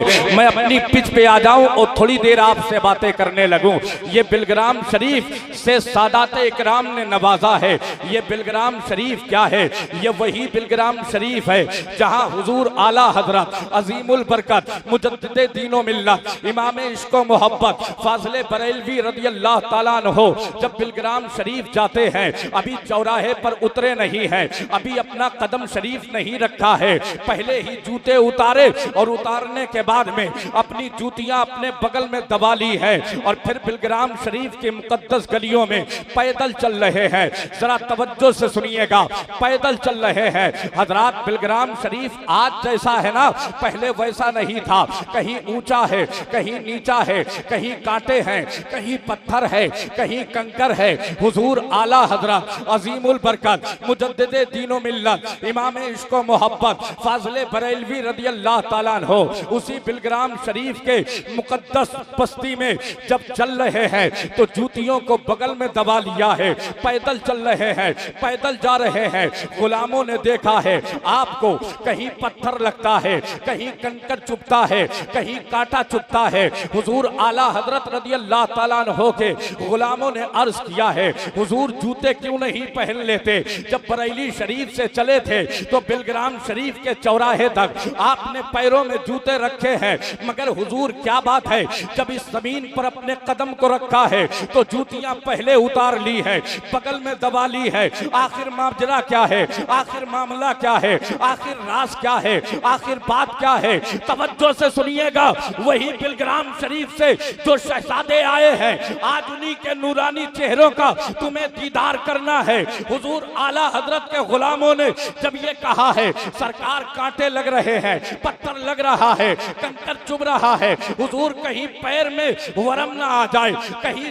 मैं अपनी पिच पे आ जाऊं और थोड़ी देर आपसे बातें करने लगूं। ये बिलग्राम शरीफ से सादात इकराम ने नवाजा है। ये बिलग्राम शरीफ क्या है? ये वही बिलग्राम शरीफ है जहां हुजूर आला हजरत अजीमुल बरकत मुजद्दिदे दीनो मिल्लत इमाम इश्क़ो मोहब्बत फाज़िले बरेलवी रज़ी अल्लाह ताला अन्हो जब बिलग्राम शरीफ जाते हैं, अभी चौराहे पर उतरे नहीं हैं, अभी अपना कदम शरीफ नहीं रखा है, पहले ही जूते उतारे और उतारने के बाद में अपनी जूतियां अपने बगल में दबा ली है और फिर बिलग्राम शरीफ के मुकद्दस गलियों में पैदल चल रहे हैं। जरा तवज्जो से सुनिएगा, पैदल चल रहे हैं हजरात। बिलग्राम शरीफ आज जैसा है ना, पहले वैसा नहीं था। कहीं ऊंचा है, कहीं नीचा है, कहीं कांटे हैं, कहीं पत्थर है, कहीं कंकर है। हुजूर आला हजरत अजीमुल बरकत मुजद्दिदे दीनो मिल्लत इमाम इश्क़ो मोहब्बत फाज़िले बरेलवी रज़ी अल्लाह ताला अन्हो उसी बिलग्राम शरीफ के मुकद्दस बस्ती में जब चल रहे हैं तो जूतियों को बगल में दबा लिया है, पैदल चल रहे हैं, पैदल जा रहे हैं। गुलामों ने देखा है आपको, कहीं पत्थर लगता है, कहीं कंकर चुभता है, कहीं कांटा चुभता है। हुजूर आला हजरत रज़ी अल्लाह ताला अन्हो के गुलामों ने अर्ज किया है, हुजूर जूते क्यों नहीं पहन लेते? जब बरेली शरीफ से चले थे तो बिलग्राम शरीफ के चौराहे तक आपने पैरों में जूते रखे हैं, मगर हुजूर क्या बात है, जब इस जमीन पर अपने कदम को रखा है तो जूतियां पहले उतार ली है, बगल में दबा ली है। आखिर मामला क्या है? आखिर मामला क्या है? आखिर राज क्या है? आखिर बात क्या है? तवज्जो से सुनिएगा। वही बिलग्राम शरीफ से जो शहजादे आए हैं, आज उन्हीं के नूरानी चेहरों का तुम्हें दीदार करना है। हुजूर आला हजरत के गुलामों ने जब ये कहा है, सरकार कांटे लग रहे हैं, पत्थर लग रहा है, कंकर चुभ रहा है, हुजूर कहीं पैर में वरम ना आ जाए, कहीं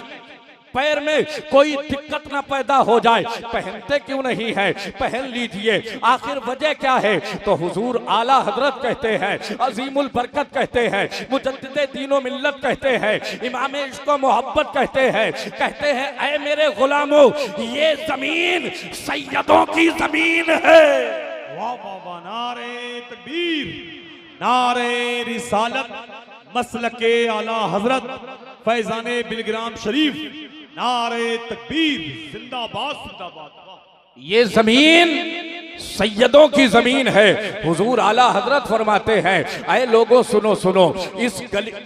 पैर में कोई दिक्कत ना पैदा हो जाए, पहनते क्यों नहीं है? पहन लीजिए। आखिर वजह क्या है? तो हुजूर आला हजरत कहते हैं, अजीमुल बरकत कहते हैं, मुजद्दिदे दीनो मिल्लत कहते हैं, इमाम इश्क़ो मोहब्बत कहते हैं ऐ मेरे गुलामों, ये जमीन सैयदों की जमीन है। वाह वाह वाह, नारे तकबीर, नारे रिसालत, मसलके आला हजरत फैजाने बिलग्राम शरीफ, नारे तकबीर, जिंदाबाद जिंदाबाद। ये जमीन सैयदों की जमीन है। हुजूर आला हजरत फरमाते हैं, ऐ लोगों सुनो सुनो,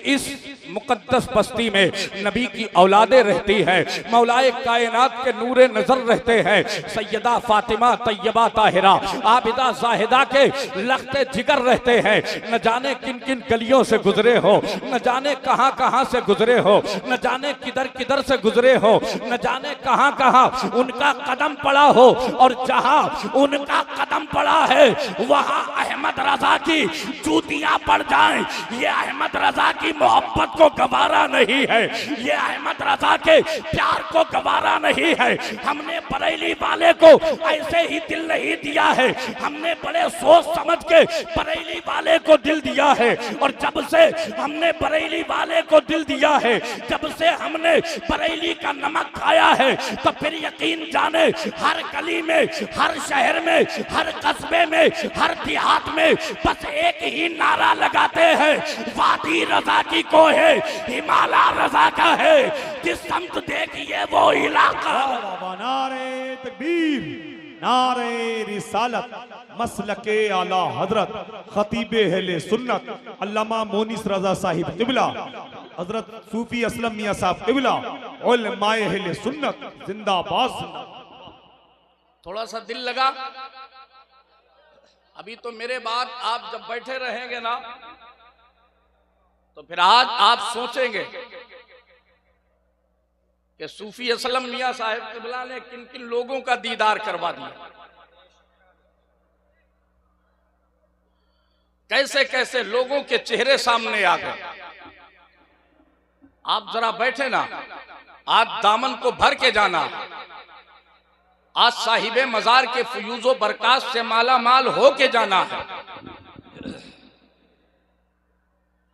इस मुकद्दस बस्ती में नबी की औलादे रहती है, मौलाए कायनात के नूरे नजर रहते हैं। सैयदा फातिमा तैयबा ताहिरा आबिदा जाहिदा के लख्ते जिगर रहते हैं। न जाने किन किन गलियों से गुजरे हो, न जाने कहां कहां से गुजरे हो, न जाने किधर किधर से गुजरे हो, न जाने कहां कहां उनका कदम पड़ा हो, और जहां उनका कदम पड़ा है वहां अहमद रजा की जूतियां पड़ जाएं। ये अहमद रजा की मोहब्बत को गवारा नहीं है, ये अहमद रजा के प्यार को गवारा नहीं है। हमने बरेली वाले को ऐसे ही दिल नहीं दिया है, हमने बड़े सोच समझ के बरेली वाले को दिल दिया है। और जब से हमने बरेली वाले को दिल दिया है, जब से हमने बरेली का नमक खाया है, तो फिर यकीन जाने हर गली में, हर शहर में, हर कस्बे में, हर देहात में बस एक ही नारा लगाते हैं, वादी रजा की को है, हिमालय रजा का है, जिस समत देखिए वो इलाका। नारे तकबीर, नारे रिसालत, मसलके आला हजरत खतीबे अहले सुन्नत अल्लामा मोनिस रजा साहिब क़िबला, हजरत सूफी असलम मियां साहब क़िबला, उलमाए अहले सुन्नत, जिंदाबाद। थोड़ा सा दिल लगा। अभी तो मेरे बाद आप जब बैठे रहेंगे ना, तो फिर आज आप सोचेंगे कि सूफी असलम मियां साहिब क़िबला ने किन किन लोगों का दीदार करवा दिया, कैसे कैसे लोगों के चेहरे सामने आ गए। आप जरा बैठे ना, आज दामन को भर के जाना, आज साहिबे मजार के फयूजो बरकात से माला माल हो के जाना है।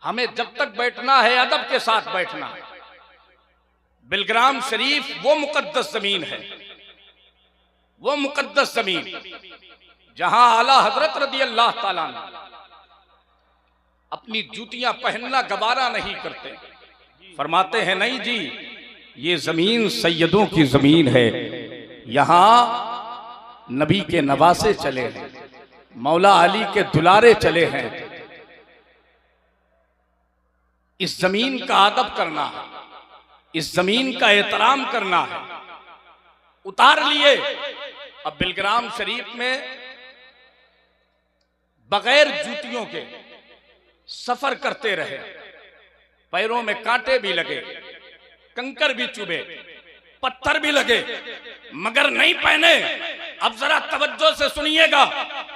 हमें जब तक बैठना है अदब के साथ बैठना है। बिलग्राम शरीफ वो मुकद्दस जमीन है, वो मुकद्दस जमीन जहां आला हजरत रज़ी अल्लाह ताला अपनी जूतियां पहनना गवारा नहीं करते। फरमाते हैं नहीं जी, ये जमीन सैयदों की जमीन है, यहां नबी के नवासे चले हैं, मौला अली के दुलारे चले हैं। इस जमीन का अदब करना है, इस जमीन का एहतराम करना है। उतार लिए। अब बिलग्राम शरीफ में बगैर जूतियों के सफर करते रहे, पैरों में कांटे भी लगे, कंकर भी चुभे, पत्थर भी लगे, मगर नहीं पहने। अब जरा तवज्जो से सुनिएगा,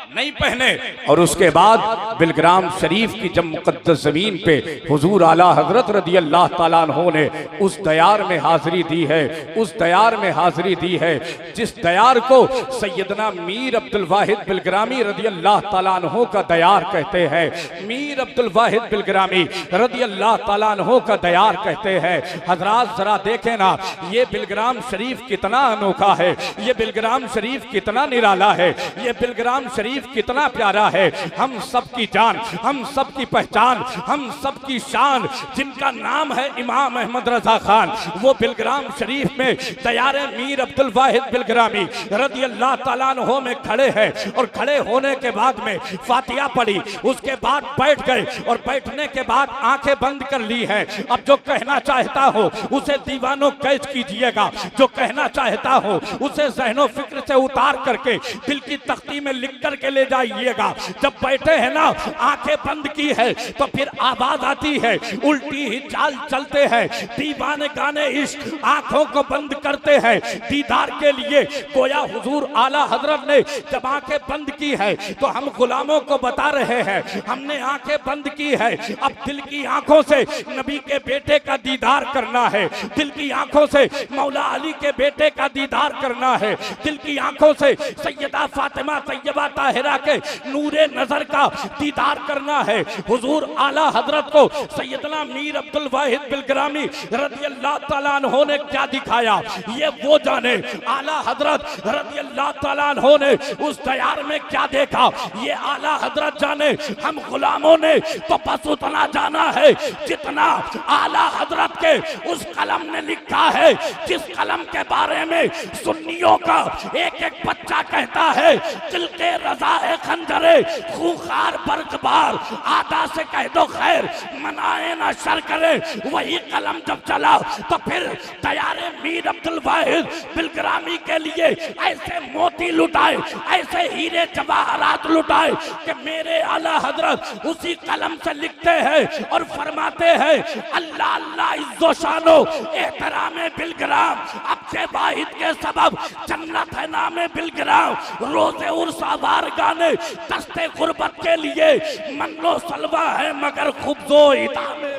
नहीं पहने। और उसके बाद बिलग्राम शरीफ की जब मुकद्दस जमीन पे हुजूर आला हजरत रदी अल्लाह ताला अन्हो ने उस दयार में हाजिरी दी है, उस दयार में हाजिरी दी है जिस दयार को सैयदना मीर अब्दुल वाहिद बिलग्रामी रदी अल्लाह ताला अन्हो का दयार कहते हैं। मीर अब्दुल वाहिद बिलग्रामी रदी अल्लाह ताला अन्हो का दयार कहते हैं। हजरात जरा देखें ना, ये बिलग्राम शरीफ कितना अनोखा है, ये बिलग्राम शरीफ कितना निराला है, ये बिलग्राम शरीफ कितना प्यारा है। हम सब की जान, हम सब की पहचान, हम सब की शान, जिनका नाम है इमाम अहमद रजा खान, वो बिलग्राम शरीफ में दयारे मीर अब्दुल वाहिद बिलग्रामी रदी अल्लाह ताला अन्हो में खड़े हैं। और खड़े होने के बाद में फातिहा पढ़ी, उसके बाद बैठ गए और बैठने के बाद आंखें बंद कर ली है। अब जो कहना चाहता हो उसे दीवानों कैच कीजिएगा, जो कहना चाहता हो उसे ज़हनो फिक्र से उतार करके दिल की तख्ती में लिख करके ले जाइएगा। जब बैठे हैं ना, आंखें बंद की है तो फिर आवाज आती है, उल्टी ही चाल चलते हैं, दीवाने गाने इश्क आंखों को बंद करते हैं दीदार के लिए। गोया हुजूर आला हजरत ने जब आंखें बंद की है तो हम गुलामों को बता रहे हैं, हमने आंखें बंद की है, अब दिल की आंखों से नबी के बेटे का दीदार करना है, दिल की आंखों से मौला अली के बेटे का दीदार करना है, दिल की आंखों से सैयदा फातिमा तैयबा ताहिरा के नूरे नजर का दीदार करना है। हुजूर आला हजरत को सैयदना मीर अब्दुल वाहिद बिलग्रामी रदी अल्लाह ताला अन्हो ने क्या दिखाया, ये वो जाने। आला हजरत रदी अल्लाह ताला अन्हो ने उस दयार में क्या देखा, ये आला हजरत जाने। हम गुलामों ने तो बस उतना जाना है जितना आला हजरत के उस कलम ने लिखा है, जिस कलम के बारे में सुन्नियों का एक एक बच्चा कहता है, दिल के रजा है खंजरे खूंखार बर्कबार, आदा से कह दो खैर मनाए ना शर करे। वही कलम जब चला तो फिर दयारे मीर अब्दुल वाहिद बिलग्रामी के लिए ऐसे मोती लुटाए, ऐसे हीरे जवाहरात लुटाए कि मेरे आला हजरत उसी कलम से लिखते हैं और फरमाते हैं, अल्लाह अल्लाह इज्जो शानो एहतरामे बिलग्राम, अब से वाहिद के सबब जन्नत है नामे बिलग्राम, रोजे उर्स आवार गाने दस्ते गुर्बत के लिए मन्नो सलवा है मगर खुब्जो इतामे।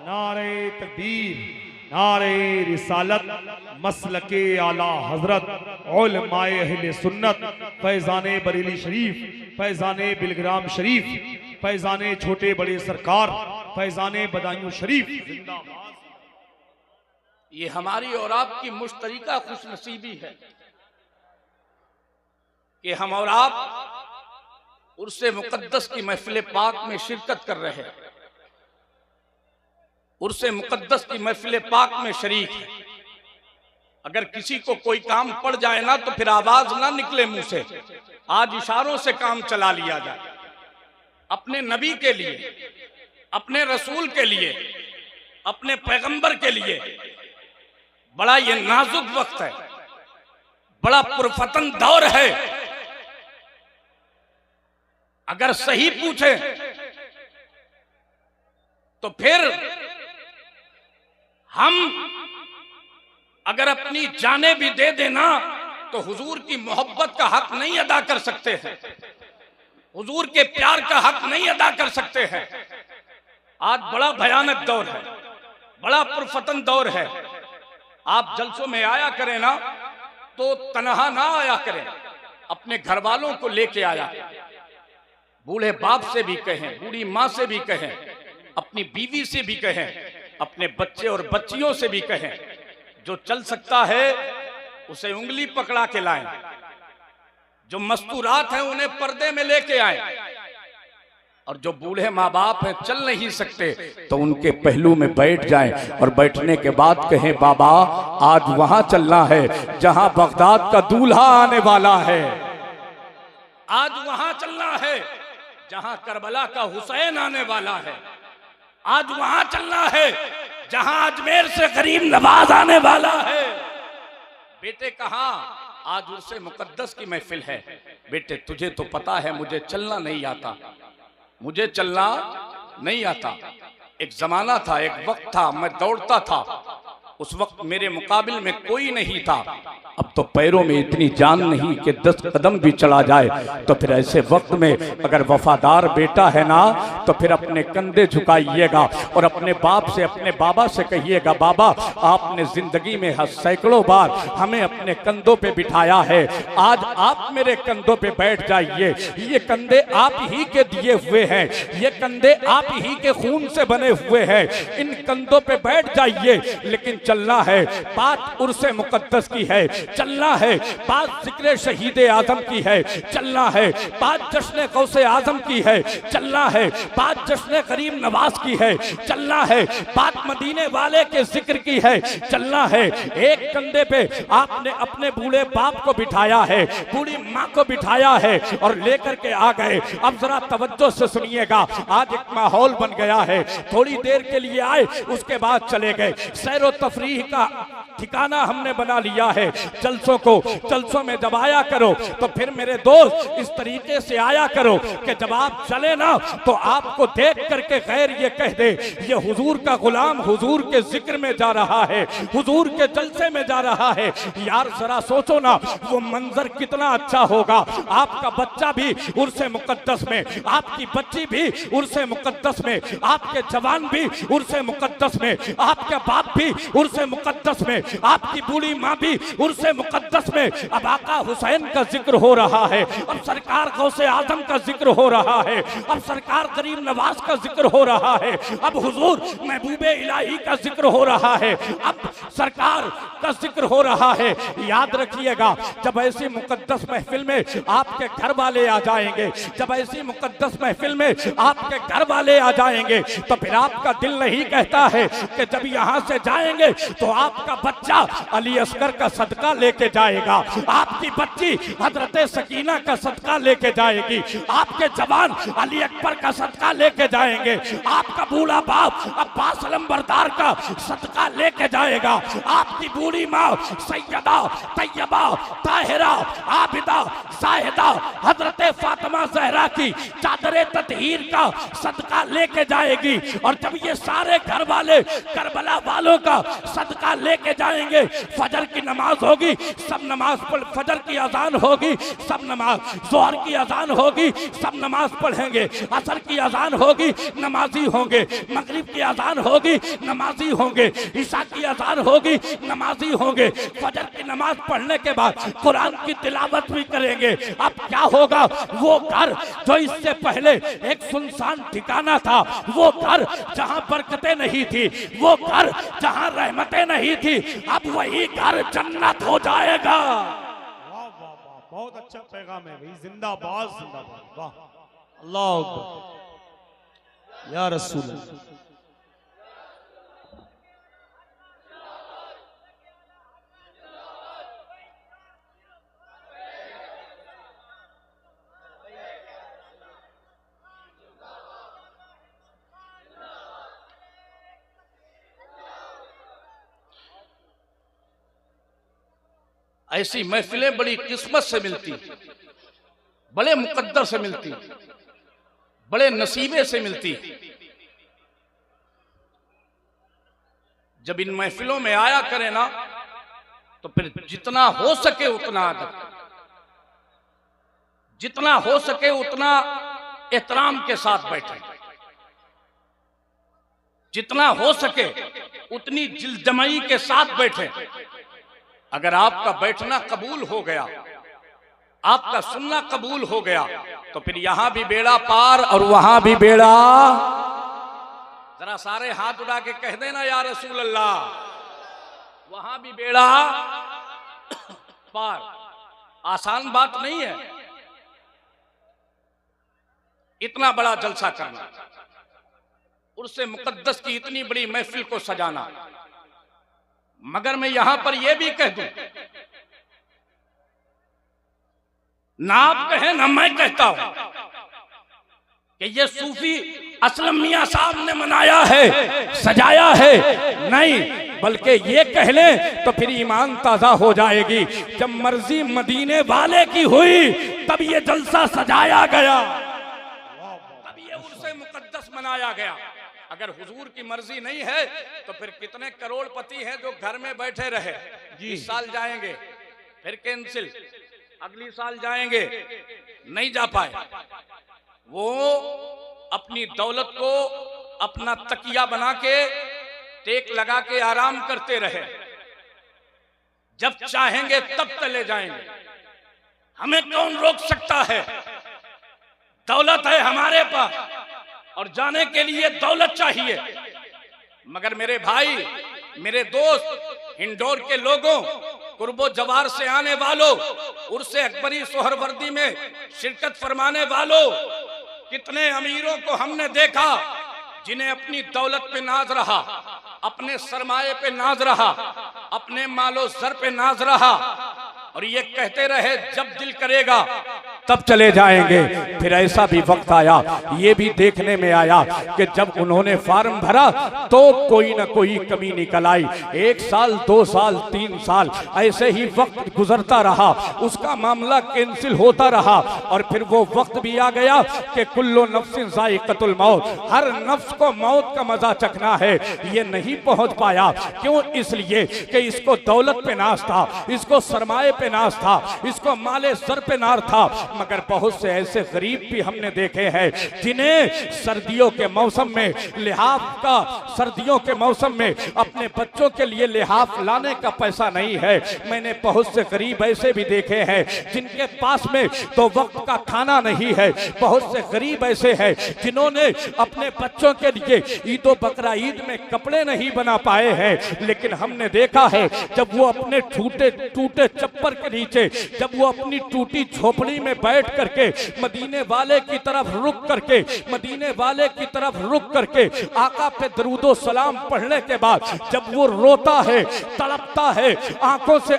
नारे तकबीर, नारे रिसालत, मसलके आला हजरत, उलमाए अहले सुन्नत, फैजाने बरेली शरीफ, फैजाने बिलग्राम शरीफ, फैजाने छोटे बड़े सरकार, फैजाने बदायूं शरीफ जिंदाबाद। ये हमारी और आपकी मुश्तरिका खुशनसीबी है कि हम और आप उर्से मुकद्दस की महफिल पाक में शिरकत कर रहे हैं, उर्से मुकद्दस की महफिल पाक में शरीक है। अगर किसी को कोई काम पड़ जाए ना तो फिर आवाज ना निकले मुंह से, आज इशारों से काम चला लिया जाए। अपने नबी के लिए, अपने रसूल के लिए, अपने पैगंबर के लिए बड़ा ये नाजुक वक्त है, बड़ा पुरफतन दौर है। अगर सही पूछे तो फिर हम अगर अपनी जाने भी दे देना तो हुजूर की मोहब्बत का हक नहीं अदा कर सकते हैं, हुजूर के प्यार का हक नहीं अदा कर सकते हैं। आज बड़ा भयानक दौर है, बड़ा पुरफतन दौर है। आप जलसों में आया करें ना तो तनहा ना आया करें, अपने घर वालों को लेके आया, बूढ़े बाप से भी कहें, बूढ़ी माँ से भी कहें, अपनी बीवी से भी कहें, अपने बच्चे और बच्चियों से भी कहें। जो चल सकता है उसे उंगली पकड़ा के लाएं, जो मस्तूरात हैं उन्हें पर्दे में लेके आए। और जो बूढ़े माँ बाप हैं चल नहीं सकते तो उनके पहलू में बैठ जाएं और बैठने के बाद कहें बाबा आज वहां चलना है जहां बगदाद का दूल्हा आने वाला है, आज वहां चलना है जहां करबला का हुसैन आने वाला है, आज वहां चलना है जहां अजमेर से गरीब नवाज आने वाला है। बेटे कहा आज उर्से मुकद्दस की महफिल है। बेटे तुझे तो पता है मुझे चलना नहीं आता, मुझे चलना नहीं आता। एक जमाना था, एक वक्त था, मैं दौड़ता था, उस वक्त मेरे मुकाबिल में कोई नहीं था। अब तो पैरों में इतनी जान नहीं कि 10 कदम भी चला जाए। तो फिर ऐसे वक्त में अगर वफादार बेटा है ना तो फिर अपने कंधे झुकाइएगा और अपने बाप से, अपने बाबा से कहिएगा बाबा आपने जिंदगी में सैकड़ों बार हमें अपने कंधों पे बिठाया है, आज आप मेरे कंधों पे बैठ जाइए। ये कंधे आप ही के दिए हुए हैं, ये कंधे आप ही के खून से बने हुए हैं, इन कंधों पे बैठ जाइए। लेकिन चलना है बात उर्से मुकद्दस की है, चलना है बात जिक्र शहीद आजम की है, चलना है बात जश्न गौसे आजम की है, चलना है बात जश्न करीम नवाज की है, चलना है बात मदीने वाले के जिक्र की है, चलना है। एक कंधे पे आपने अपने बूढ़े बाप को बिठाया है, बूढ़ी माँ को बिठाया है और लेकर के आ गए। अब जरा तवज्जो से सुनिएगा, आज एक माहौल बन गया है, थोड़ी देर के लिए आए उसके बाद चले गए। सैरो तफरीह का ठिकाना हमने बना लिया है। जलसों में जब आया करो तो फिर मेरे दोस्त इस तरीके से आया करो कि जब आप चले ना तो आपको देख करके गैर ये कह दे ये हुजूर का गुलाम हुजूर के जिक्र में जा रहा है, हुजूर के जलसे में जा रहा है। यार जरा सोचो ना वो मंजर कितना अच्छा होगा। आपका बच्चा भी उर्से मुकद्दस में, आपकी बच्ची भी उर्से मुकद्दस में, आपके जवान भी उर्से मुकद्दस में, आपके बाप भी उर्से मुकद्दस में, आपकी बूढ़ी माँ भी उर्से मुकद्दस में। अब आका हुसैन का जिक्र हो रहा है, अब सरकार गौसे आजम का जिक्र हो रहा है, अब सरकार गरीब नवाज का जिक्र हो रहा है, अब हुजूर महबूबे इलाही का जिक्र हो रहा है, अब सरकार का जिक्र हो रहा है। याद रखिएगा जब ऐसी मुकद्दस महफिल में आपके घर वाले आ जाएंगे, जब ऐसी मुकद्दस महफिल में आपके घर वाले आ जाएंगे तो फिर आपका दिल नहीं कहता है कि जब यहाँ से जाएंगे तो आपका बच्चा अली असगर का सदका लेके जाएगा, आपकी बच्ची हजरत सकीना का सदका लेके जाएगी, आपके जवान अली अकबर का सदका लेके जाएंगे, आपका बूढ़ा बाप अब्बास अलंबरदार का सदका लेके जाएगा, आपकी बूढ़ी माँ सैयदा तैयबा ताहिरा आबिदा जाहिदा हजरत फातिमा जहरा की चादर ततहीर का सदका लेके जाएगी। और जब ये सारे घर वाले करबला वालों का सदका लेके जाएंगे, फजर की नमाज होगी, सब नमाज पढ़, फजर की अजान होगी, सब नमाज, जोहर की अजान होगी, सब नमाज पढ़ेंगे, असर की अजान होगी, नमाजी होंगे, मगरिब की अजान होगी, नमाजी होंगे, ईशा की अजान होगी, नमाजी होंगे, फजर की नमाज पढ़ने के बाद कुरान की तिलावत भी करेंगे। अब क्या होगा, वो घर जो इससे पहले एक सुनसान ठिकाना था, वो घर जहां बरकतें नहीं थी, वो घर जहां रहमतें नहीं थी, अब वही घर जन्नत हो जाएगा। वाह वाह वाह, बहुत अच्छा पैगाम है भाई, जिंदाबाद जिंदाबाद, वाह अल्लाह अकबर या रसूल अल्लाह। ऐसी महफिलें बड़ी किस्मत से मिलती, बड़े मुकद्दर से मिलती, बड़े नसीबे से मिलती। जब इन महफिलों में आया करें ना तो फिर जितना हो सके उतना अदब, जितना हो सके उतना एहतराम के साथ बैठे, जितना हो सके उतनी जिलजमाई के साथ बैठे। अगर आपका बैठना कबूल हो गया, आपका सुनना कबूल हो गया तो फिर यहां भी बेड़ा पार और वहां भी बेड़ा। जरा सारे हाथ उठा के कह देना या रसूल अल्लाह, वहां भी बेड़ा पार। आसान बात नहीं है, इतना बड़ा जलसा करना, उर्से मुकद्दस की इतनी बड़ी महफिल को सजाना। मगर मैं यहां पर यह भी कह दूं, ना आप कहें ना मैं कहता हूं कि ये सूफी असलम मियां साहब ने मनाया है, सजाया है, नहीं, बल्कि ये कह लें तो फिर ईमान ताजा हो जाएगी। जब मर्जी मदीने वाले की हुई तब ये जलसा सजाया गया, तब ये उर्से मुकद्दस मनाया गया। अगर हुजूर की मर्जी नहीं है तो फिर कितने करोड़पति हैं जो घर में बैठे रहे, इस साल जाएंगे फिर कैंसिल, अगली साल जाएंगे, नहीं जा पाए। वो अपनी दौलत को अपना तकिया बना के टेक लगा के आराम करते रहे, जब चाहेंगे तब चले जाएंगे। हमें कौन रोक सकता है? दौलत है हमारे पास और जाने के लिए दौलत चाहिए। मगर मेरे भाई, मेरे दोस्त, इंदौर के लोगों, कुर्बो जवार से आने वालों, उर्से अकबरी सोहरवर्दी में शिरकत फरमाने वालों, कितने अमीरों को हमने देखा जिन्हें अपनी दौलत पे नाज रहा, अपने सरमाए पे नाज रहा, अपने मालो सर पे नाज रहा, और ये कहते रहे जब दिल करेगा तब चले जाएंगे। फिर ऐसा भी वक्त आया, ये भी देखने में आया कि जब उन्होंने फार्म भरा तो कोई ना कोई कमी निकल आई। 1 साल, 2 साल, 3 साल ऐसे ही वक्त गुजरता रहा, उसका मामला कैंसिल होता रहा। और फिर वो वक्त भी आ गया कि कुल्लु नफ्सिन ज़ाइक़तुल मौत, हर नफ्स को मौत का मजा चखना है। ये नहीं पहुंच पाया, क्यों? इसलिए कि इसको दौलत पे नाज था, इसको सरमाए पे नाज था, इसको माले सर पे नार था। मगर बहुत से ऐसे गरीब भी हमने देखे हैं जिन्हें सर्दियों के मौसम में लिहाफ का, सर्दियों के मौसम में अपने बच्चों के लिए लिहाफ लाने का पैसा नहीं है। मैंने बहुत से गरीब ऐसे भी देखे हैं जिनके पास में तो वक्त का खाना नहीं है। बहुत से गरीब ऐसे हैं जिन्होंने अपने बच्चों के लिए ईद और बकरा ईद में कपड़े नहीं बना पाए हैं। लेकिन हमने देखा है जब वो अपने टूटे चप्पर के नीचे, जब वो अपनी टूटी झोपड़ी में बैठ करके मदीने वाले की तरफ रुक करके, मदीने वाले की तरफ रुक करके आका पे दरूदो सलाम पढ़ने के बाद जब वो रोता है, तड़पता है, आंखों से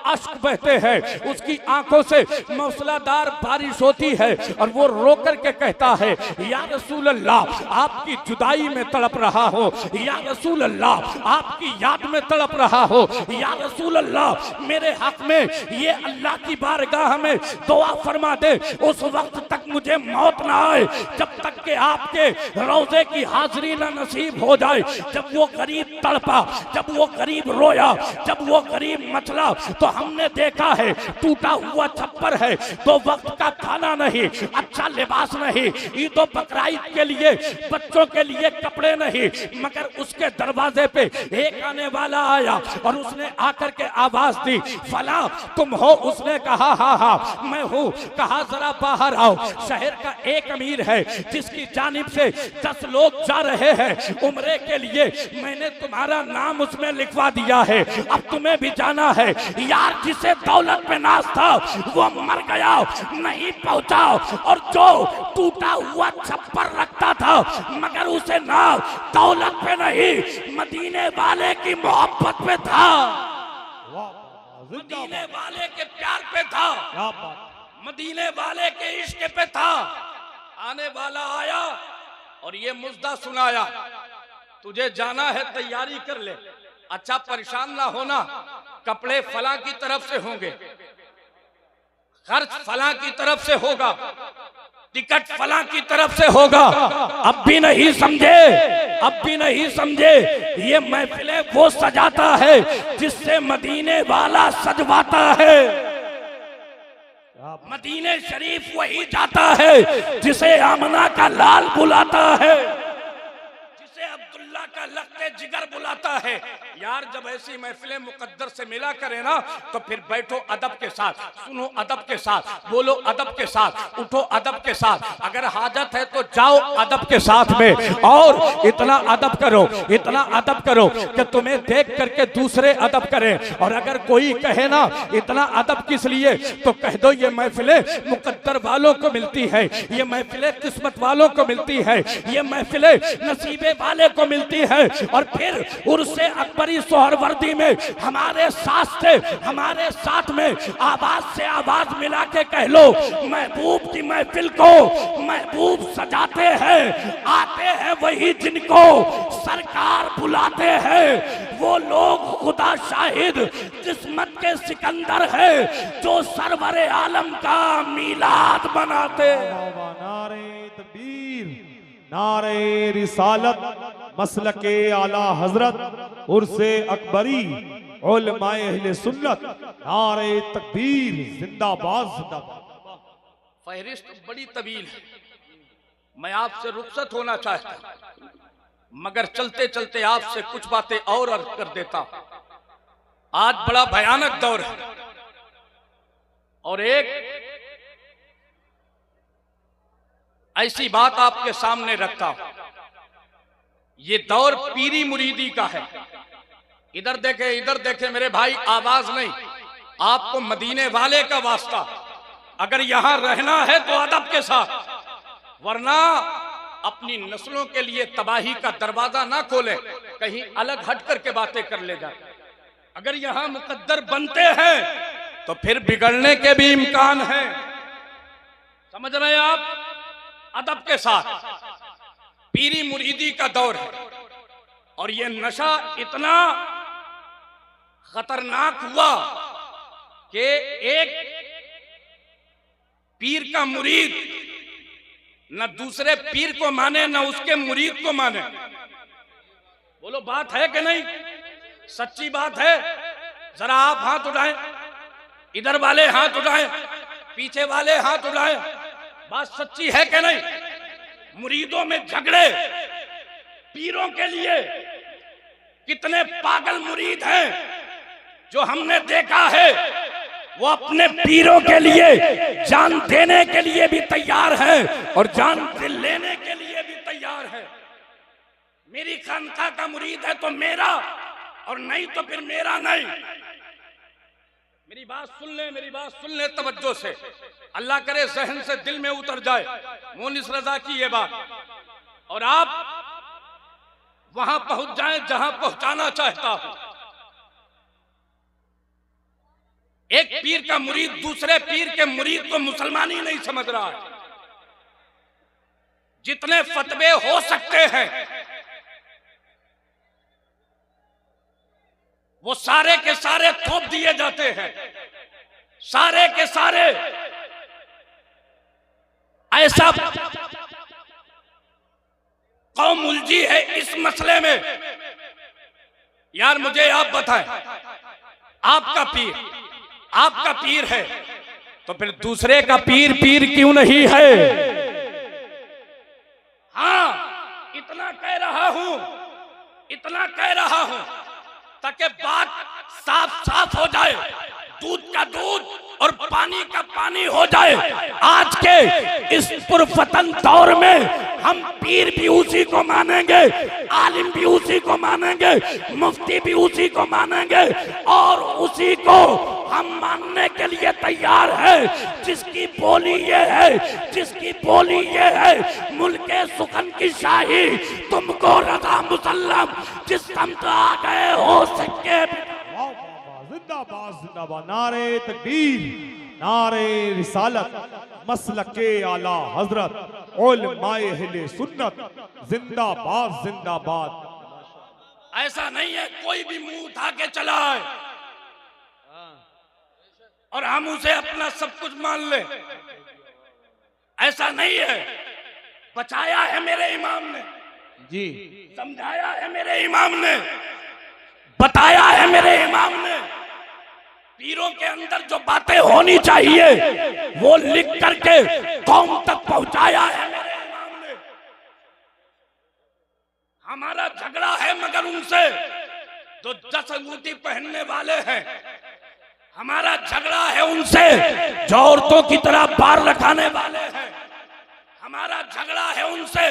अश्क बहते हैं, उसकी आंखों से मौसलाधार बारिश होती है और वो रो करके कहता है, या रसूल अल्लाह आपकी जुदाई में तड़प रहा हो, या रसूल अल्लाह आपकी याद में तड़प रहा हो, या रसूल अल्लाह मेरे हक में ये अल्लाह की बारगाह में दुआ फरमा दे। उस वक्त तक मुझे मौत ना आए जब तक कि आपके रोजे की हाजिरी ना नसीब हो जाए। जब वो गरीब तड़पा, जब वो गरीब रोया, जब वो गरीब मचला, तो हमने देखा है टूटा हुआ छप्पर है, तो वक्त का खाना नहीं, अच्छा लिबास नहीं, ईद और बकरा ईद के लिए बच्चों के लिए कपड़े नहीं। मगर उसके दरवाजे पे एक आने वाला आया और उसने आकर के आवाज दी, फला तुम हो? उसने कहा हाँ हाँ मैं हूँ। कहा जरा बाहर आओ। शहर का एक अमीर है जिसकी जानिब से 10 लोग जा रहे हैं उम्रे के लिए, मैंने तुम्हारा नाम उसमें लिखवा दिया है, अब तुम्हें भी जाना है। यार जिसे दौलत पे नाज था वो मर गया, नहीं पहुंचा, और जो टूटा हुआ छप्पर रखता था मगर उसे नाज दौलत पे नहीं मदीने वाले की मोहब्बत पे था, मदीने वाले के प्यार पे था, मदीने वाले के इश्क पे था। आने वाला आया और ये मुद्दा सुनाया, तुझे जाना है तैयारी कर ले, अच्छा परेशान ना होना, कपड़े फला की तरफ से होंगे, खर्च फला की तरफ से होगा, टिकट फला की तरफ से होगा। अब भी नहीं समझे, अब भी नहीं समझे। ये महफिलें वो सजाता है जिससे मदीने वाला सजवाता है। मदीने शरीफ वही जाता है जिसे आमना का लाल बुलाता है, जिसे अब रहमतुल्लाह का लख्ते जिगर बुलाता है। यार जब ऐसी महफिलें मुकद्दर से मिला करे ना तो फिर बैठो अदब के साथ, सुनो अदब के साथ, बोलो अदब के साथ, उठो अदब के साथ। अगर हाजत है तो जाओ अदब के साथ में, और इतना अदब करो, इतना अदब करो कि तुम्हें देख करके दूसरे अदब करें। और अगर कोई कहे ना इतना अदब किस लिए, तो कह दो ये महफिलें मुकद्दर वालों को मिलती है, ये महफिलें किस्मत वालों को मिलती है, ये महफिलें नसीबे वाले को मिलती है। और फिर उर्से अकबरी सोहरवर्दी में हमारे साथ में आवाज से आवाज मिला के कह लो, महबूब की महफिल को महबूब सजाते हैं, आते हैं वही जिनको सरकार बुलाते हैं। वो लोग खुदा शाहिद किस्मत के सिकंदर है जो सरवरे आलम का मीलाद बनाते। नारे तकबीर, नारे रिसालत, मसलके आला हजरत, उर्से अकबरी, उलमाए अहले सुन्नत, नारे तकबीर, जिंदाबाद जिंदाबाद। फहरिस्त बड़ी तवील है, मैं आपसे रुखसत होना चाहता हूं, मगर चलते चलते आपसे कुछ बातें और अर्ज कर देता हूं। आज बड़ा भयानक दौर है और एक ऐसी बात आपके सामने रखता हूं, ये दौर पीरी मुरीदी का है। इधर देखे मेरे भाई, आवाज नहीं, आपको मदीने वाले का वास्ता, अगर यहां रहना है तो अदब के साथ, वरना अपनी नस्लों के लिए तबाही का दरवाजा ना खोले, कहीं अलग हट करके बातें कर ले जाए। अगर यहां मुकद्दर बनते हैं तो फिर बिगड़ने के भी इम्कान है, समझ रहे हैं आप? अदब के साथ, पीरी मुरीदी का दौर है और ये नशा इतना खतरनाक हुआ कि एक पीर का मुरीद न दूसरे पीर को माने न उसके मुरीद को माने। बोलो बात है कि नहीं? सच्ची बात है। जरा आप हाथ उठाएं, इधर वाले हाथ उठाएं, पीछे वाले हाथ उठाएं। बात सच्ची है कि नहीं? मुरीदों में झगड़े, पीरों के लिए कितने पागल मुरीद हैं जो हमने देखा है वो अपने पीरों के लिए जान देने के लिए भी तैयार है और जान लेने के लिए भी तैयार है। मेरी खानका का मुरीद है तो मेरा, और नहीं तो फिर मेरा नहीं। मेरी बात सुन ले तवज्जो से, अल्लाह करे जहन से दिल में उतर जाए मोनिस रजा की ये बात, और आप वहां पहुंच जाएं जहां पहुंचाना चाहता हूं। एक पीर का मुरीद दूसरे पीर के मुरीद को मुसलमान ही नहीं समझ रहा है। जितने फतवे हो सकते हैं वो सारे के सारे थोप दिए जाते हैं, सारे के सारे। ऐसा कौम उलझी है इस मसले में। यार मुझे आप बताएं, आपका पीर है तो फिर दूसरे का पीर क्यों नहीं है? हाँ, इतना कह रहा हूं ताकि बात साफ हो जाए, दूध का दूध और पानी का पानी हो जाए। आज के इस पुरफतन दौर में हम पीर भी उसी को मानेंगे, आलिम भी उसी को मानेंगे, मुफ्ती भी उसी को मानेंगे, और उसी को हम मानने के लिए तैयार है जिसकी बोली ये है मुल्के सुखन की शाही, तुमको रजा मुसल्लम जिस समत आ गए हो सके। जिंदाबाद जिंदाबाद, नारे तकबीर, नारे रिसालत, मसलके आला हजरत, उलमाए अहले सुन्नत, जिंदाबाद जिंदाबाद। ऐसा नहीं है कोई भी मुंह उठा के चला है और हम उसे अपना सब कुछ मान ले, ऐसा नहीं है। बचाया है मेरे इमाम ने जी, समझाया है मेरे इमाम ने, बताया है मेरे इमाम ने। पीरों के अंदर जो बातें होनी चाहिए वो लिख करके कौम तक पहुंचाया है मेरे इमाम ने। हमारा झगड़ा है मगर उनसे जो 10 अंगूठी पहनने वाले हैं। हमारा झगड़ा है उनसे जो औरतों की तरह बार रखाने वाले हैं। हमारा झगड़ा है उनसे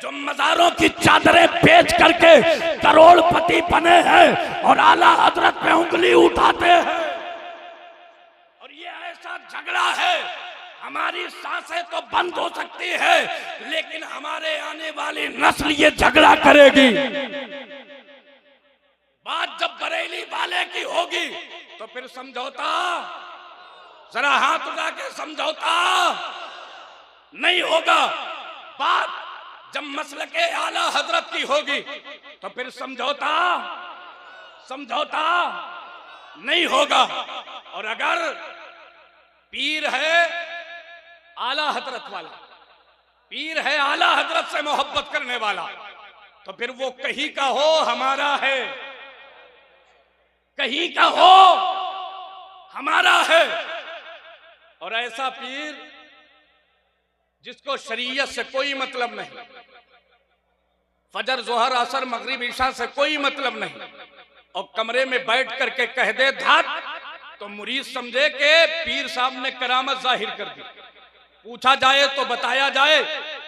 जो मज़ारों की चादरें बेच करके करोड़पति बने हैं और आला हजरत पे उंगली उठाते हैं। और ये ऐसा झगड़ा है, हमारी सांसें तो बंद हो सकती है लेकिन हमारे आने वाली नस्ल ये झगड़ा करेगी। बात जब बरेली वाले की होगी तो फिर समझौता, जरा हाथ उठा के समझौता नहीं होगा। बात जब मसलके आला हजरत की होगी तो फिर समझौता नहीं होगा। और अगर पीर है आला हजरत वाला, पीर है आला हजरत से मोहब्बत करने वाला, तो फिर वो कहीं का हो हमारा है, कहीं का हो हमारा है। और ऐसा पीर जिसको शरीयत से कोई मतलब नहीं, फजर जोहर असर मगरिब ईशा से कोई मतलब नहीं, और कमरे में बैठ करके कह दे धात तो मुरीद समझे कि पीर साहब ने करामत जाहिर कर दी। पूछा जाए तो बताया जाए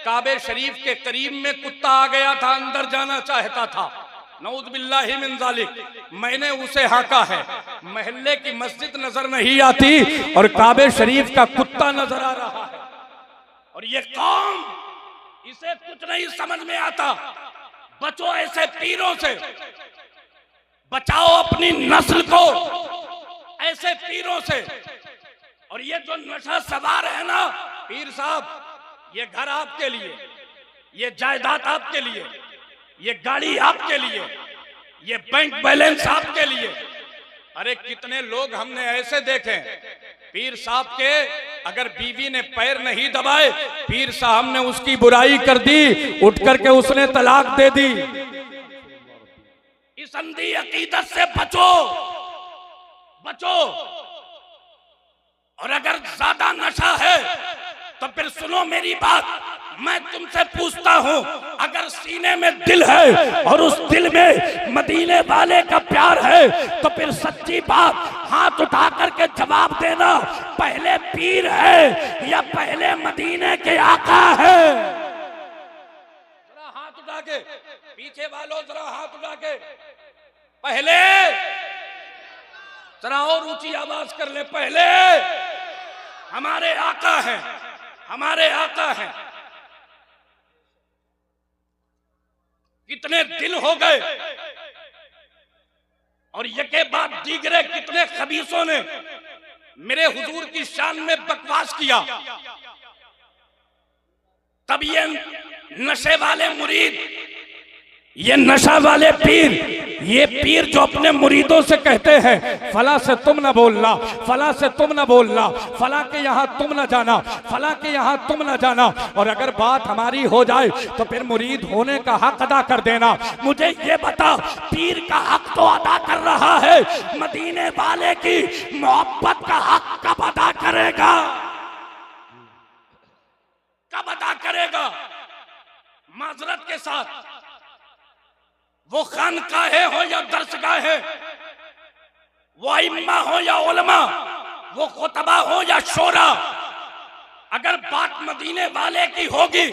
काबे शरीफ के करीब में कुत्ता आ गया था, अंदर जाना चाहता था, नऊज़ बिल्लाहि मिन ज़ालिक, मैंने उसे हाका है। महल्ले की मस्जिद नजर नहीं आती और काबे शरीफ का कुत्ता नजर आ रहा है। और ये कौम, इसे कुछ नहीं समझ में आता। बचो ऐसे पीरों से, बचाओ अपनी नस्ल को ऐसे पीरों से। और ये जो नशा सवार है ना पीर साहब, ये घर आपके लिए, ये जायदाद आपके लिए, ये गाड़ी आपके लिए, ये बैंक बैलेंस आपके लिए। अरे कितने लोग हमने ऐसे देखे पीर साहब के, अगर बीवी ने पैर नहीं दबाए पीर साहब ने उसकी बुराई कर दी, उठ करके उसने तलाक दे दी। इस अंधी अकीदत से बचो। और अगर ज्यादा नशा है तो फिर सुनो मेरी बात, मैं तुमसे पूछता हूं, अगर सीने में दिल है और उस दिल में मदीने वाले का प्यार है तो फिर सच्ची बात हाथ उठा करके जवाब देना, पहले पीर है या पहले मदीने के आका है? जरा हाथ उठा के, पीछे वालों जरा हाथ उठा के, पहले जरा और ऊंची आवाज कर ले, पहले हमारे आका है, हमारे आका है। कितने दिन हो गए और यके बाद दीगरे कितने खबीसों ने मेरे हुजूर की शान में बकवास किया। तब ये नशे वाले मुरीद, ये नशा वाले पीर, ये पीर जो अपने मुरीदों से कहते हैं फला से तुम न बोलना, फला से तुम न बोलना, फला के यहाँ तुम न जाना, फला के यहाँ तुम न जाना, और अगर बात हमारी हो जाए तो फिर मुरीद होने का हक अदा कर देना। मुझे ये बता, पीर का हक तो अदा कर रहा है, मदीने वाले की मोहब्बत का हक कब अदा करेगा? कब अदा करेगा? माजरत के साथ, वो खानकाहे हो या दरसगाहे, वो इम्मा हो या उलमा, वो खुतबा हो या शोरा, अगर बात मदीने वाले की होगी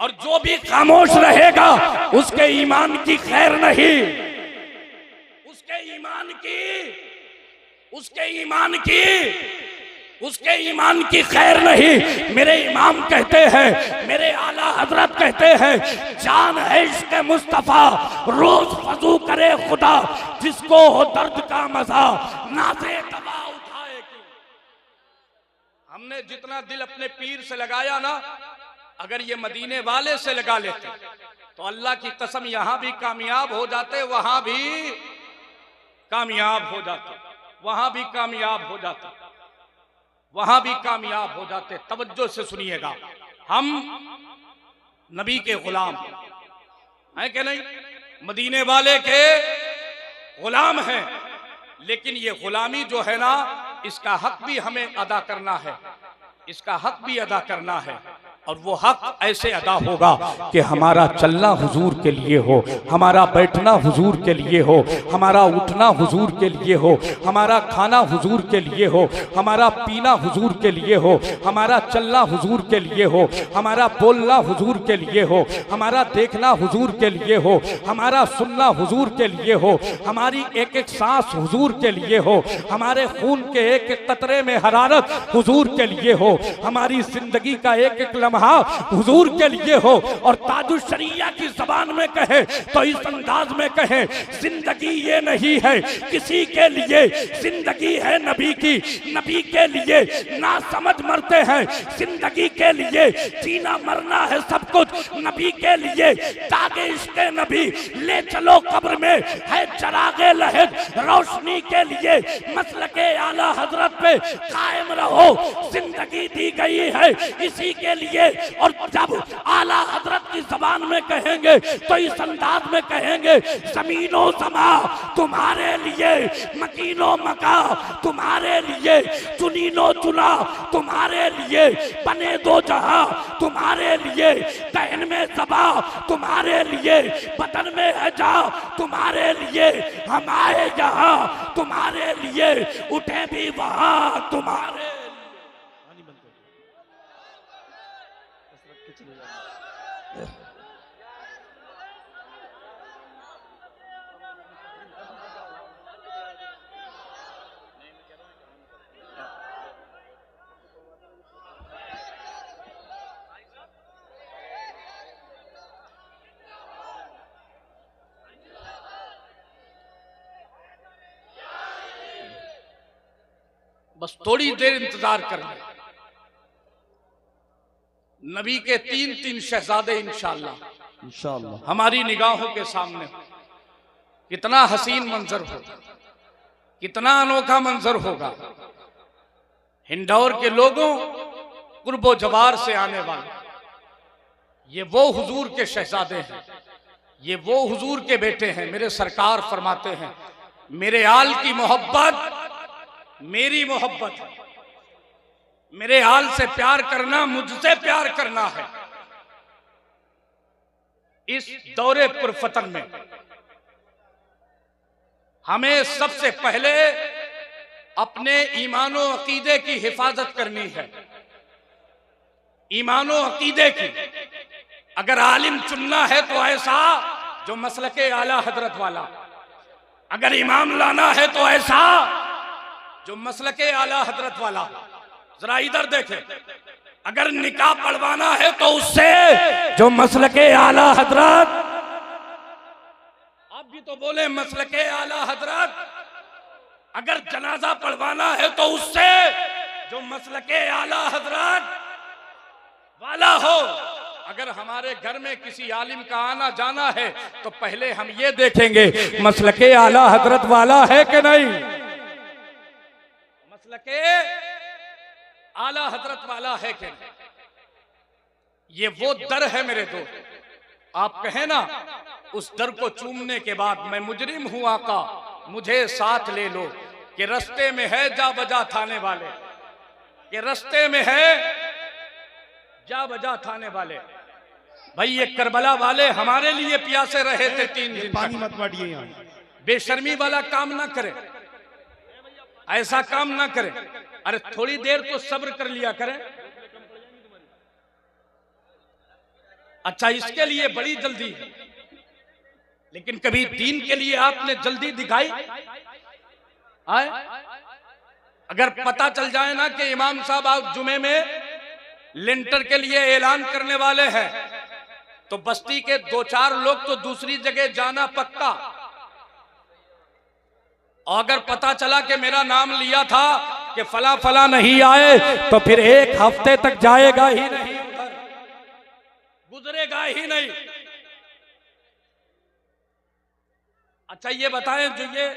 और जो भी खामोश रहेगा उसके ईमान की खैर नहीं, उसके ईमान की खैर नहीं। मेरे इमाम कहते हैं, मेरे आला हजरत कहते हैं, जान है इश्क मुस्तफा रोज फजू करे खुदा, जिसको हो दर्द का मजा नाज़े दवा उठाए। हमने जितना दिल अपने पीर से लगाया ना, अगर ये मदीने वाले से लगा लेते तो अल्लाह की कसम यहां भी कामयाब हो जाते, वहां भी कामयाब हो जाते, वहां भी कामयाब हो जाते, वहां भी कामयाब हो जाते। तवज्जो से सुनिएगा, हम नबी के गुलाम हैं कि नहीं? मदीने वाले के गुलाम हैं, लेकिन ये गुलामी जो है ना, इसका हक भी हमें अदा करना है, इसका हक भी अदा करना है। और वो हक ऐसे अदा होगा कि हमारा चलना हुजूर के लिए हो, हमारा बैठना हुजूर के लिए हो, हमारा उठना हुजूर के लिए हो, हमारा खाना हुजूर के लिए हो, हमारा पीना हुजूर के लिए हो, हमारा चलना हुजूर के लिए हो, हमारा बोलना हुजूर के लिए हो, हमारा देखना हुजूर के लिए हो, हमारा सुनना हुजूर के लिए हो, हमारी एक एक सांस हुजूर के लिए हो, हमारे खून के एक एक कतरे में हरारत हुजूर के लिए हो, हमारी जिंदगी का एक एक लम्हा हुजूर के लिए हो। और ताजुश शरिया की जबान में कहे तो इस अंदाज में कहे, जिंदगी ये नहीं है किसी के लिए, जिंदगी है नबी की, नबी के लिए ना समझ मरते हैं, जिंदगी के लिए जीना मरना है सब कुछ नबी के लिए। तागे इश्क़े नबी ले चलो कब्र में है चरागे लहद रोशनी के लिए, मसलके आला हजरत पे कायम रहो, जिंदगी दी गई है इसी के लिए। और जब आला हजरत की जबान में कहेंगे तो इस अंदाज में कहेंगे, जमीनो समा तुम्हारे लिए, मकीनो मका तुम्हारे लिए, चुनीनो चुना तुम्हारे लिए, बने दो जहां तुम्हारे लिए, तहन में सबा तुम्हारे लिए, बदन में है जा तुम्हारे लिए, हम आए जहां तुम्हारे लिए, उठे भी वहां तुम्हारे। बस थोड़ी देर इंतजार कर लें, नबी के तीन तीन शहजादे इंशाअल्लाह हमारी निगाहों के सामने। कितना हसीन मंजर होगा, कितना अनोखा मंजर होगा। हिंडौर के लोगों, कुर्बो जवार से आने वाले, ये वो हुजूर के शहजादे हैं, ये वो हुजूर के बेटे हैं। मेरे सरकार फरमाते हैं, मेरे आल की मोहब्बत मेरी मोहब्बत है, मेरे आल से प्यार करना मुझसे प्यार करना है। इस दौरे पुरफतन में हमें सबसे पहले अपने ईमानो अकीदे की हिफाजत करनी है। ईमानो अकीदे की अगर आलिम चुनना है तो ऐसा जो मसलके आला हजरत वाला, अगर इमाम लाना है तो ऐसा जो मसलके आला हजरत वाला। जरा इधर देखें, अगर निकाह पढ़वाना है तो उससे जो मसलके आला हजरत, आप भी तो बोले मसलके आला हजरत। अगर जनाजा पढ़वाना है तो उससे जो मसलके आला हजरत वाला हो। अगर हमारे घर में किसी आलिम का आना जाना है तो पहले हम ये देखेंगे मसलके आला हजरत वाला है कि नहीं, मसलके आला हजरत वाला है कि नहीं। ये वो दर है मेरे दोस्त। आप कहें ना, उस दर को चूमने के बाद मैं मुजरिम हूं आका मुझे साथ ले लो, कि रस्ते में है जा बजा थाने वाले, कि रस्ते में है जा बजा थाने वाले। भाई ये करबला वाले हमारे लिए प्यासे रहे थे 3 दिन, पानी मत बांटिए यहाँ। बेशर्मी वाला काम ना करें, ऐसा काम ना करें। अरे थोड़ी देर तो सब्र कर लिया करें। अच्छा, इसके लिए बड़ी जल्दी है, लेकिन कभी दीन के लिए आपने जल्दी दिखाई आए? अगर पता चल जाए ना कि इमाम साहब आज जुमे में लेंटर के लिए ऐलान करने वाले हैं, तो बस्ती के 2-4 लोग तो दूसरी जगह जाना पक्का। और अगर पता चला कि मेरा नाम लिया था कि फला फला नहीं आए, तो फिर 1 हफ्ते तक जाएगा ही नहीं, उधर गुजरेगा ही नहीं। अच्छा ये बताएं, जो ये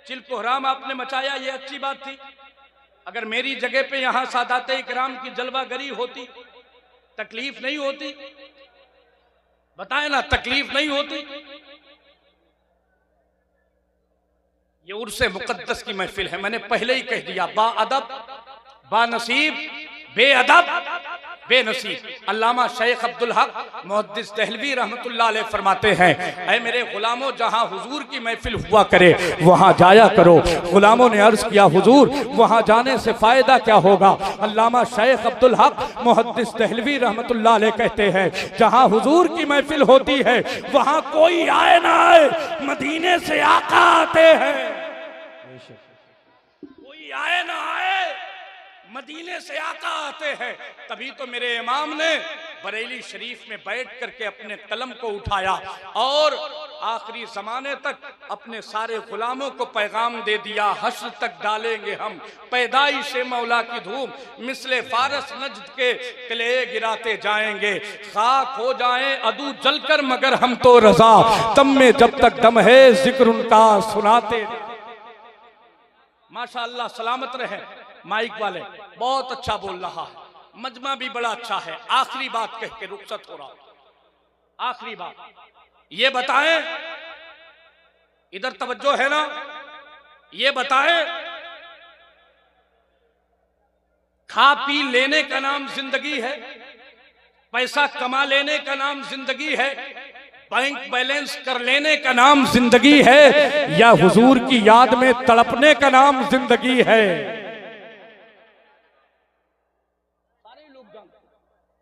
चिल कोहराम आपने मचाया, ये अच्छी बात थी। अगर मेरी जगह पे यहां सादाते इकराम की जलवागरी होती, तकलीफ नहीं होती? बताएं ना, तकलीफ नहीं होती? ये उर्से मुकद्दस की महफिल है, मैंने पहले ही कह दिया। बा अदब, बा नसीब, बेअदब, बेनसीब। अल्लामा शेख अब्दुल हक मुहद्दिस देहलवी रहमतुल्लाह अलैह फरमाते हैं, ऐ मेरे गुलामों, जहां हुजूर की महफिल हुआ करे वहां जाया करो। गुलामों ने अर्ज किया, हुजूर वहां जाने से फायदा क्या होगा? अल्लामा शेख अब्दुल हक मुहद्दिस देहलवी रहमतुल्लाह अलैह कहते हैं, जहां हुजूर की महफिल होती है वहां कोई आए ना आए, मदीने से आका आते हैं। कोई आए ना आए, मदीने से आका आते हैं। तभी तो मेरे इमाम ने बरेली शरीफ में बैठ करके अपने कलम को उठाया और आखिरी जमाने तक अपने सारे गुलामों को पैगाम दे दिया, हश्र तक डालेंगे हम पैदाइश मौला की धूम, मिसले फारस नज्द के किले गिराते जाएंगे, खाक हो जाएं अदू जलकर मगर हम तो रजा, दम में जब तक दम है जिक्र उनका सुनाते। माशाअल्लाह, सलामत रहे माइक वाले, बहुत अच्छा बोल रहा है, मजमा भी बड़ा अच्छा है। आखिरी बात कह के रुखसत हो रहा। आखिरी बात ये बताएं, इधर तवज्जो है ना, ये बताएं, खा पी लेने का नाम जिंदगी है? पैसा कमा लेने का नाम जिंदगी है? बैंक बैलेंस कर लेने का नाम जिंदगी है? या हुजूर की याद में तड़पने का नाम जिंदगी है?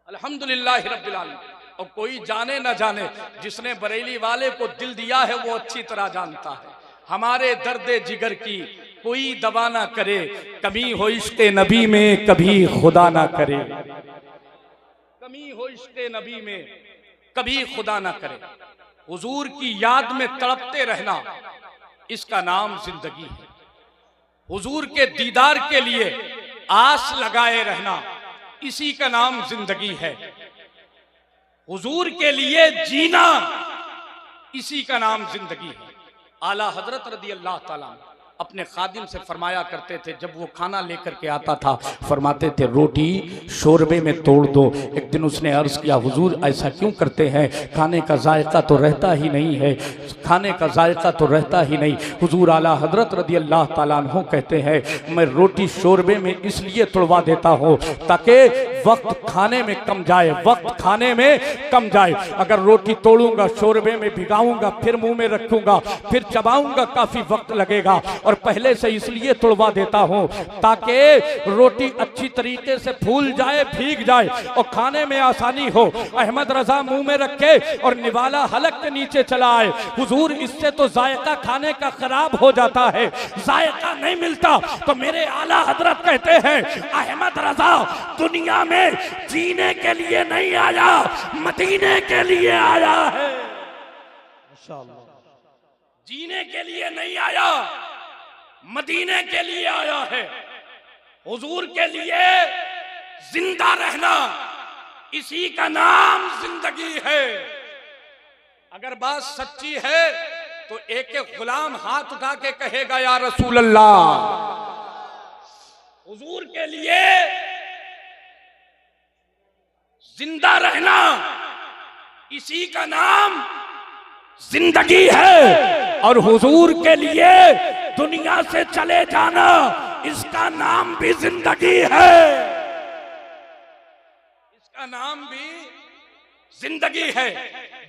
अल्हम्दुलिल्लाह रब्बिल आलमीन। और कोई जाने ना जाने, जिसने बरेली वाले को दिल दिया है वो अच्छी तरह जानता है, हमारे दर्दे जिगर की कोई दवा ना करे, कमी हो इश्क़े नबी में कभी खुदा ना करे, कमी हो इश्क़े नबी में कभी खुदा ना करे। हुजूर की याद में तड़पते रहना, इसका नाम जिंदगी है। हुजूर के दीदार के लिए आस लगाए रहना, इसी का नाम जिंदगी है। हुजूर के लिए जीना, इसी का नाम जिंदगी है। आला हजरत रदी अल्लाह ताला अपने खादिम से फरमाया करते थे, जब वो खाना लेकर के आता था फरमाते थे रोटी शोरबे में तोड़ दो। एक दिन उसने अर्ज किया, हुजूर ऐसा क्यों करते हैं? खाने का जायका तो रहता ही नहीं है, खाने का जायका तो रहता ही नहीं। हुजूर आला हजरत रदी अल्लाह ताला अन्हु कहते हैं, मैं रोटी शोरबे में इसलिए तोड़वा देता हूँ ताकि वक्त खाने में कम जाए, वक्त खाने में कम जाए। अगर रोटी तोड़ूंगा, शोरबे में भिगाऊंगा, फिर मुंह में रखूंगा, फिर चबाऊंगा, काफी वक्त लगेगा। और पहले से इसलिए तोड़वा देता हूं ताकि रोटी अच्छी तरीके से फूल जाए, भीग जाए और खाने में आसानी हो। अहमद रजा मुंह में रखे और निवाला हलक के नीचे चला आए। हुजूर इससे तो जायका खाने का खराब हो जाता है, जायका नहीं मिलता। तो मेरे आला हजरत कहते हैं, अहमद रजा दुनिया में जीने के लिए नहीं आया, मदीने के लिए आया है। जीने के लिए नहीं आया, मदीने के लिए आया है। हुजूर के लिए जिंदा रहना, इसी का नाम जिंदगी है। अगर बात सच्ची है तो एक एक गुलाम हाथ उठा के कहेगा, या रसूल अल्लाह। हुजूर के लिए जिंदा रहना, इसी का नाम जिंदगी है। और हुजूर के लिए दुनिया से चले जाना, इसका नाम भी जिंदगी है, इसका नाम भी जिंदगी है।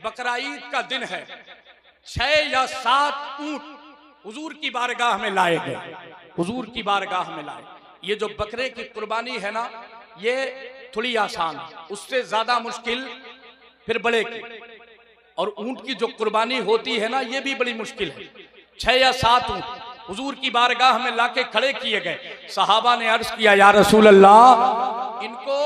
बकरा ईद का दिन है, 6 या 7 ऊंट हुजूर की बारगाह में लाए गए, हुजूर की बारगाह में लाए। ये जो बकरे की कुर्बानी है ना, ये थोड़ी आसान, उससे ज्यादा मुश्किल फिर बड़े की। और ऊंट की जो कुर्बानी होती है ना, ये भी बड़ी मुश्किल है। 6 या 7 ऊंट हुजूर की बारगाह में लाके खड़े किए गए। सहाबा ने अर्ज किया, या रसूल अल्लाह, इनको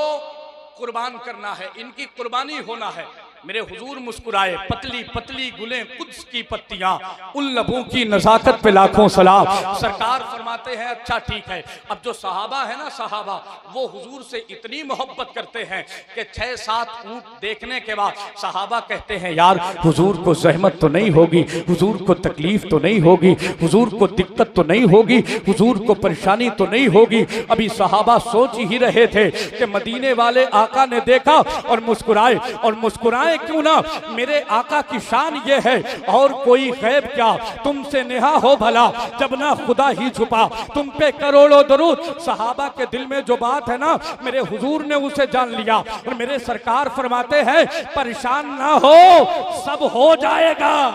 कुर्बान करना है, इनकी कुर्बानी होना है। मेरे हुजूर मुस्कुराए, पतली पतली गुलें कुद्स की पत्तियां, उन लबों की नजाकत पे लाखों सलाम। सरकार फरमाते हैं, अच्छा ठीक है। अब जो सहाबा है ना, सहाबा वो हुजूर से इतनी मोहब्बत करते हैं कि 6-7 ऊंट देखने के बाद सहाबा कहते हैं, यार हुजूर को जहमत तो नहीं होगी, हुजूर को तकलीफ तो नहीं होगी, हुजूर को दिक्कत तो नहीं होगी, हुजूर को परेशानी तो नहीं होगी। अभी सहाबा सोच ही रहे थे कि मदीने वाले आका ने देखा और मुस्कुराए, और मुस्कुराए जाने क्यों ना, मेरे आका की शान ये है और कोई गैब क्या तुमसे नेहा हो भला, जब ना खुदा ही छुपा तुम पे करोड़ों दरूद। सहाबा के दिल में जो बात है ना, मेरे हुजूर ने उसे जान लिया और मेरे सरकार फरमाते हैं परेशान ना हो, सब हो जाएगा,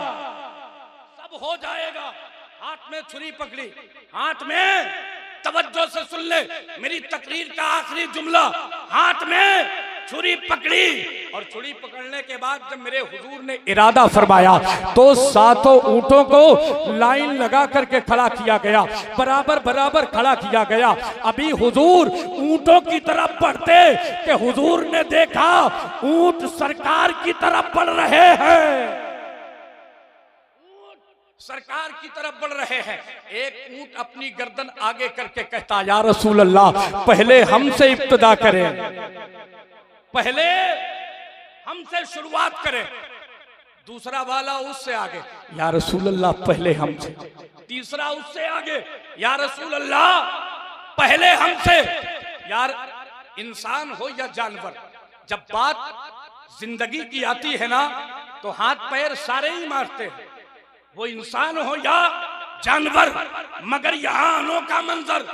सब हो जाएगा। हाथ में छुरी पकड़ी, हाथ में, तवज्जो से सुन ले मेरी तकरीर का आखिरी जुमला, हाथ में छुरी पकड़ी और छुरी पकड़ने के बाद जब मेरे हुजूर ने इरादा फरमाया तो सातों ऊंटों को लाइन लगा करके खड़ा किया गया, बराबर बराबर खड़ा किया गया। अभी हुजूर ऊंटों की तरफ बढ़ते कि हुजूर ने देखा ऊंट सरकार की तरफ बढ़ रहे हैं, सरकार की तरफ बढ़ रहे हैं। एक ऊंट अपनी गर्दन आगे करके कहता या रसूल अल्लाह पहले हमसे इब्तिदा करें, पहले हमसे शुरुआत करें। दूसरा वाला उससे आगे या रसूल अल्लाह पहले हमसे, तीसरा उससे आगे या रसूल अल्लाह पहले हमसे। यार इंसान हो या जानवर, जब बात जिंदगी की आती है ना तो हाथ पैर सारे ही मारते हैं, वो इंसान हो या जानवर। मगर यहाँ अनोखा मंजर,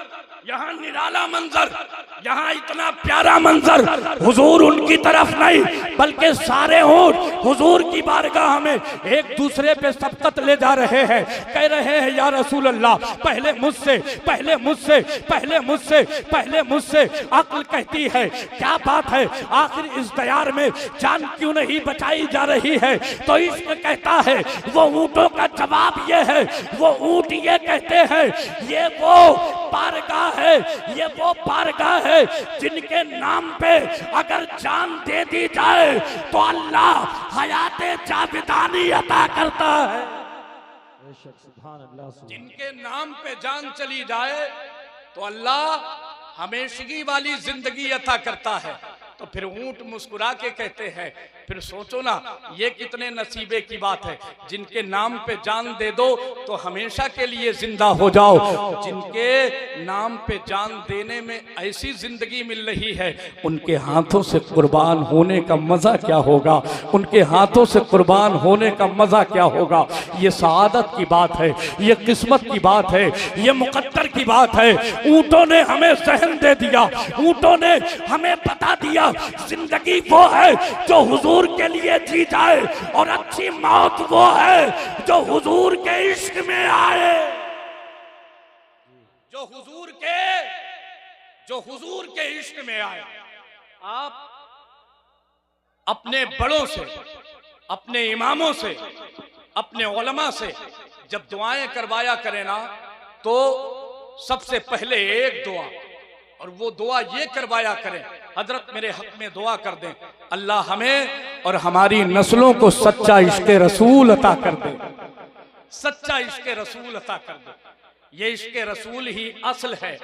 यहाँ निराला मंजर, यहाँ इतना प्यारा मंजर, हुजूर उनकी तरफ नहीं बल्कि सारे ऊंट हुजूर की बारगाह में एक दूसरे पे सबकत ले जा रहे हैं, कह रहे हैं या रसूल अल्लाह पहले मुझसे, पहले मुझसे, पहले मुझसे, पहले मुझसे। अक्ल कहती है क्या बात है, आखिर इस दयार में जान क्यों नहीं बचाई जा रही है? तो इश्क कहता है, वो ऊंटों का जवाब ये है, वो ऊंट ये कहते हैं ये वो बारगाह है, ये वो बारगाह है जिनके नाम पे अगर जान दे दी जाए तो अल्लाह हयाते जाविदानी अता करता है। जिनके नाम पे जान चली जाए तो अल्लाह हमेशगी वाली जिंदगी अता करता है। तो फिर ऊंट मुस्कुरा के कहते हैं, फिर सोचो ना ये कितने नसीबे की बात है, जिनके नाम पे जान दे दो तो हमेशा के लिए जिंदा हो जाओ। जिनके नाम पे जान देने में ऐसी जिंदगी मिल रही है, उनके हाथों से कुर्बान होने का मजा क्या होगा, उनके हाथों से कुर्बान होने का मजा क्या होगा। ये सआदत की बात है, ये किस्मत की बात है, ये मुकद्दर की बात है। ऊंटों ने हमें सहन दे दिया, ऊंटों ने हमें बता दिया जिंदगी वो है जो हुजूर के लिए जी जाए और अच्छी मौत वो है जो हुजूर के इश्क में आए, जो हुजूर के इश्क में आए। आप अपने बड़ों से, अपने इमामों से, अपने उलमा से जब दुआएं करवाया करें ना तो सबसे पहले एक दुआ, और वो दुआ ये करवाया करें, हजरत मेरे हक में दुआ कर दें, अल्लाह हमें और हमारी नस्लों को सच्चा इश्क रसूल अता कर दे, सच्चा इश्क रसूल अता कर दे। ये इश्क रसूल ही असल है,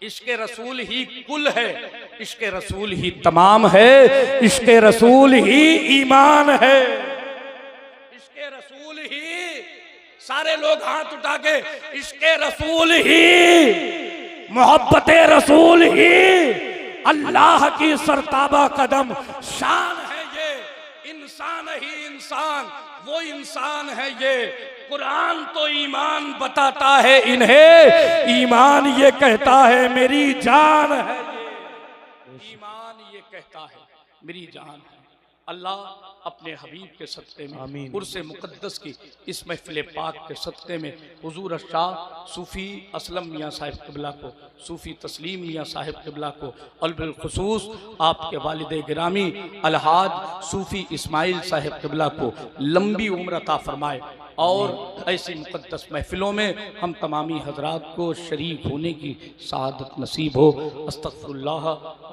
इश्क रसूल ही कुल है, इश्क रसूल ही तमाम है, इश्क रसूल ही ईमान है, इश्क रसूल ही। सारे लोग हाथ उठा के इश्क रसूल ही, मोहब्बत रसूल ही अल्लाह की सरताबा कदम शान है। ये इंसान ही इंसान, वो इंसान है ये। कुरान तो ईमान बताता है इन्हें, ईमान ये कहता है मेरी जान है ये, ईमान ये कहता है मेरी जान है। अल्लाह अपने हबीब के सदक़े में, उर्से मुक़द्दस की इस महफ़िल पाक के सदक़े में हुज़ूर शाह सूफ़ी असलम मियाँ साहिब क़िबला को, सूफ़ी तस्लीम मियाँ साहिब क़िबला को और बिलख़ुसूस आपके वालिद गिरामी अलहाज सूफ़ी इस्माइल साहिब क़िबला को लंबी उम्र अता फ़रमाए। और ऐसी मुक़द्दस महफ़िलों में हम तमामी हज़रात को शरीक होने की सआदत नसीब हो। अस्तग़फ़िरुल्लाह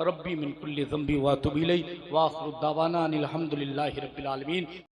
रब्बी मिन कुल्लि ज़ंबि व अतूबु इलैहि व आख़िरु दावाना अनिल हम्दुलिल्लाहि रब्बिल आलमीन।